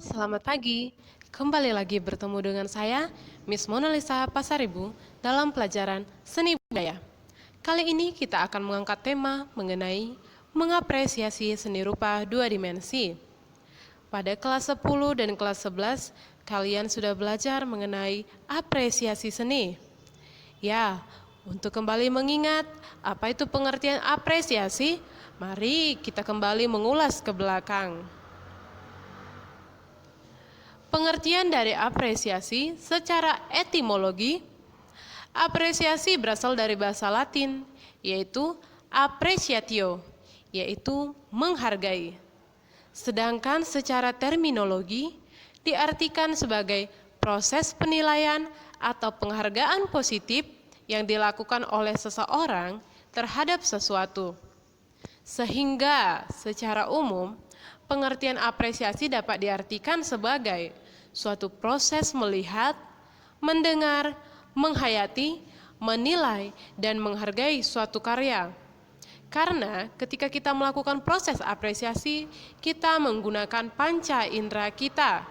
selamat pagi. Kembali lagi bertemu dengan saya, Miss Mona Lisa Pasaribu, dalam pelajaran Seni Budaya. Kali ini kita akan mengangkat tema mengenai mengapresiasi seni rupa dua dimensi. Pada kelas 10 dan kelas 11, kalian sudah belajar mengenai apresiasi seni. Ya, untuk kembali mengingat apa itu pengertian apresiasi, mari kita kembali mengulas ke belakang. Pengertian dari apresiasi secara etimologi, apresiasi berasal dari bahasa Latin, yaitu appreciatio, yaitu menghargai. Sedangkan secara terminologi, diartikan sebagai proses penilaian atau penghargaan positif yang dilakukan oleh seseorang terhadap sesuatu. Sehingga secara umum, pengertian apresiasi dapat diartikan sebagai suatu proses melihat, mendengar, menghayati, menilai, dan menghargai suatu karya. Karena ketika kita melakukan proses apresiasi, kita menggunakan panca indera kita,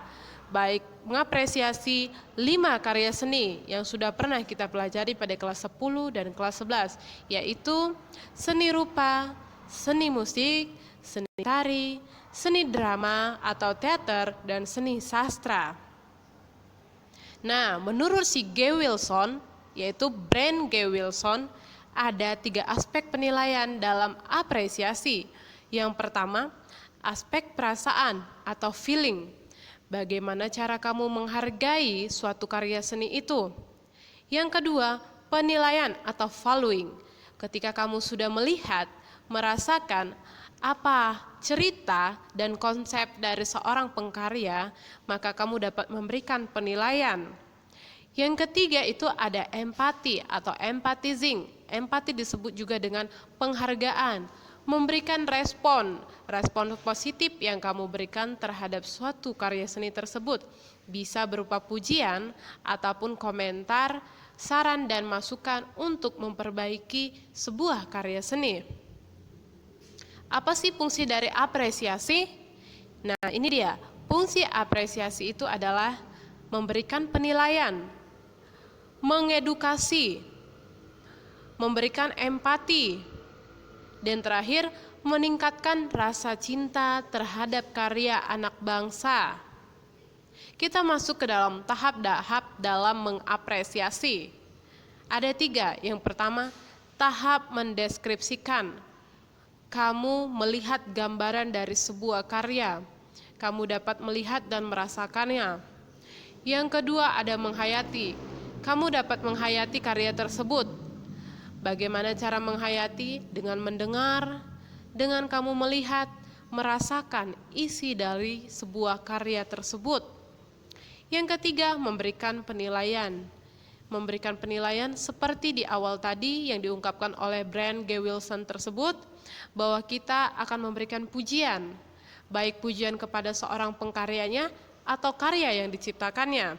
baik mengapresiasi 5 karya seni yang sudah pernah kita pelajari pada kelas 10 dan kelas 11, yaitu seni rupa, seni musik, seni tari, seni drama atau teater, dan seni sastra. Nah, menurut si G. Wilson, yaitu Brand G. Wilson, ada 3 aspek penilaian dalam apresiasi. Yang pertama, aspek perasaan atau feeling. Bagaimana cara kamu menghargai suatu karya seni itu. Yang kedua, penilaian atau valuing. Ketika kamu sudah melihat, merasakan apa cerita dan konsep dari seorang pengkarya, maka kamu dapat memberikan penilaian. Yang ketiga itu ada empati atau empathizing. Empati disebut juga dengan penghargaan, memberikan respon positif yang kamu berikan terhadap suatu karya seni tersebut. Bisa berupa pujian ataupun komentar, saran dan masukan untuk memperbaiki sebuah karya seni. Apa sih fungsi dari apresiasi? Nah, ini dia. Fungsi apresiasi itu adalah memberikan penilaian, mengedukasi, memberikan empati, dan terakhir meningkatkan rasa cinta terhadap karya anak bangsa. Kita masuk ke dalam tahap-tahap dalam mengapresiasi. Ada 3. Yang pertama, tahap mendeskripsikan. Kamu melihat gambaran dari sebuah karya. Kamu dapat melihat dan merasakannya. Yang kedua ada menghayati. Kamu dapat menghayati karya tersebut. Bagaimana cara menghayati? Dengan mendengar, dengan kamu melihat, merasakan isi dari sebuah karya tersebut. Yang ketiga, memberikan penilaian. Memberikan penilaian seperti di awal tadi yang diungkapkan oleh Brand G. Wilson tersebut, bahwa kita akan memberikan pujian, baik pujian kepada seorang pengkaryanya atau karya yang diciptakannya.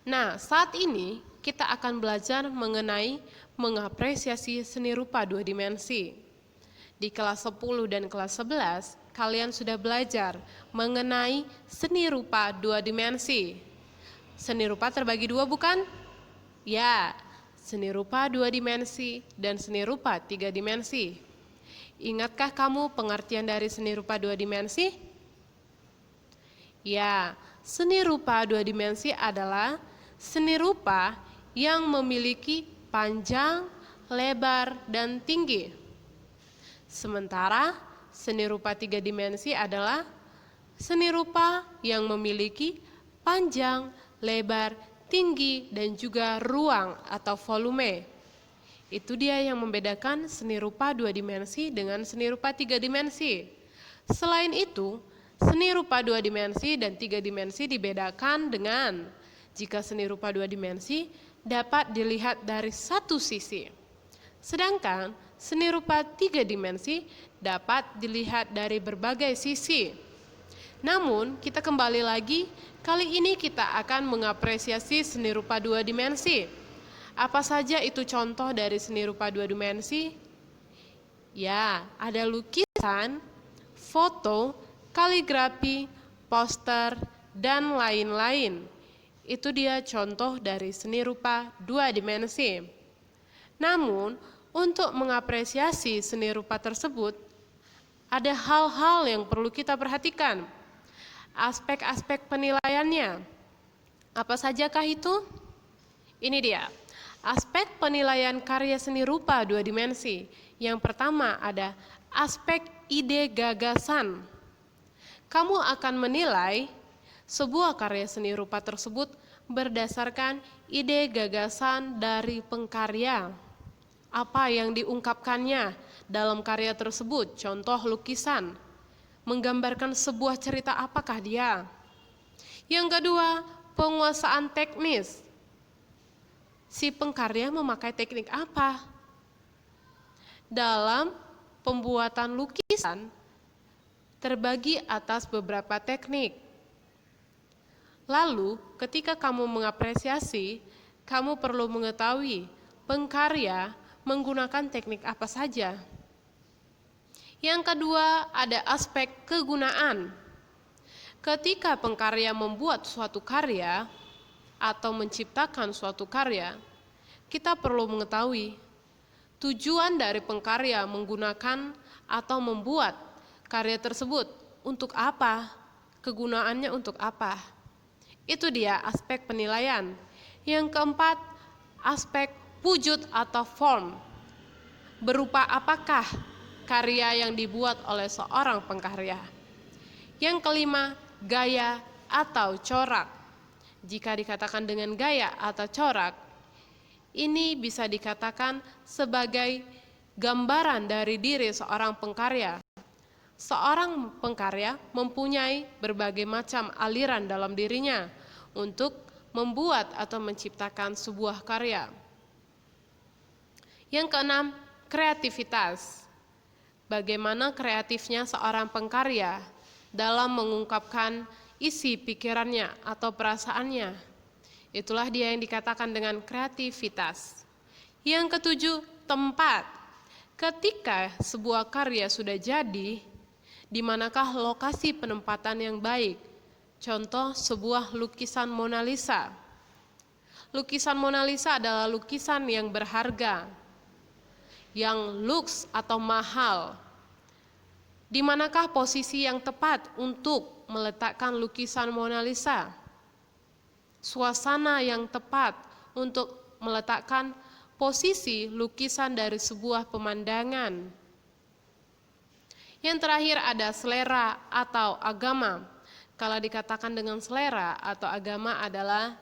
Nah, saat ini kita akan belajar mengenai mengapresiasi seni rupa 2 dimensi. Di kelas 10 dan kelas 11, kalian sudah belajar mengenai seni rupa 2 dimensi. Seni rupa terbagi 2 bukan? Ya, seni rupa 2 dimensi dan seni rupa 3 dimensi. Ingatkah kamu pengertian dari seni rupa 2 dimensi? Ya, seni rupa 2 dimensi adalah seni rupa yang memiliki panjang, lebar, dan tinggi. Sementara seni rupa 3 dimensi adalah seni rupa yang memiliki panjang, lebar, tinggi, dan juga ruang atau volume. Itu dia yang membedakan seni rupa 2 dimensi dengan seni rupa 3 dimensi. Selain itu, seni rupa 2 dimensi dan 3 dimensi dibedakan dengan jika seni rupa 2 dimensi dapat dilihat dari satu sisi. Sedangkan seni rupa 3 dimensi dapat dilihat dari berbagai sisi. Namun, kita kembali lagi, kali ini kita akan mengapresiasi seni rupa 2 dimensi. Apa saja itu contoh dari seni rupa 2 dimensi? Ya, ada lukisan, foto, kaligrafi, poster, dan lain-lain. Itu dia contoh dari seni rupa dua dimensi. Namun, untuk mengapresiasi seni rupa tersebut, ada hal-hal yang perlu kita perhatikan. Aspek-aspek penilaiannya. Apa sajakah itu? Ini dia, aspek penilaian karya seni rupa dua dimensi. Yang pertama ada aspek ide gagasan. Kamu akan menilai sebuah karya seni rupa tersebut berdasarkan ide gagasan dari pengkarya. Apa yang diungkapkannya dalam karya tersebut, contoh lukisan, menggambarkan sebuah cerita apakah dia. Yang kedua, penguasaan teknis. Si pengkarya memakai teknik apa? Dalam pembuatan lukisan, terbagi atas beberapa teknik. Lalu, ketika kamu mengapresiasi, kamu perlu mengetahui pengkarya menggunakan teknik apa saja. Yang kedua, ada aspek kegunaan. Ketika pengkarya membuat suatu karya atau menciptakan suatu karya, kita perlu mengetahui tujuan dari pengkarya menggunakan atau membuat karya tersebut untuk apa, kegunaannya untuk apa. Itu dia aspek penilaian. Yang keempat, aspek wujud atau form. Berupa apakah karya yang dibuat oleh seorang pengkarya. Yang kelima, gaya atau corak. Jika dikatakan dengan gaya atau corak, ini bisa dikatakan sebagai gambaran dari diri seorang pengkarya. Seorang pengkarya mempunyai berbagai macam aliran dalam dirinya untuk membuat atau menciptakan sebuah karya. Yang keenam, kreativitas. Bagaimana kreatifnya seorang pengkarya dalam mengungkapkan isi pikirannya atau perasaannya. Itulah dia yang dikatakan dengan kreativitas. Yang ketujuh, tempat. Ketika sebuah karya sudah jadi, di manakah lokasi penempatan yang baik? Contoh sebuah lukisan Mona Lisa. Lukisan Mona Lisa adalah lukisan yang berharga, yang luks atau mahal. Di manakah posisi yang tepat untuk meletakkan lukisan Mona Lisa? Suasana yang tepat untuk meletakkan posisi lukisan dari sebuah pemandangan. Yang terakhir ada selera atau agama. Kalau dikatakan dengan selera atau agama adalah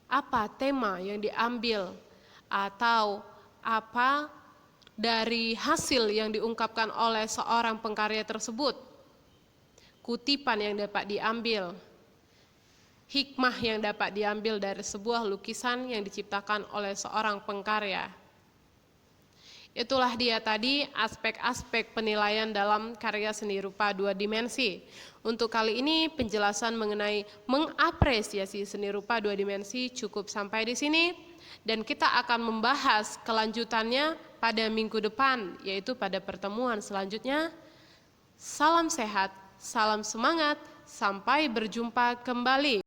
apa tema yang diambil atau apa dari hasil yang diungkapkan oleh seorang pengkarya tersebut. Kutipan yang dapat diambil, hikmah yang dapat diambil dari sebuah lukisan yang diciptakan oleh seorang pengkarya. Itulah dia tadi aspek-aspek penilaian dalam karya seni rupa dua dimensi. Untuk kali ini penjelasan mengenai mengapresiasi seni rupa dua dimensi cukup sampai di sini. Dan kita akan membahas kelanjutannya pada minggu depan, yaitu pada pertemuan selanjutnya. Salam sehat, salam semangat, sampai berjumpa kembali.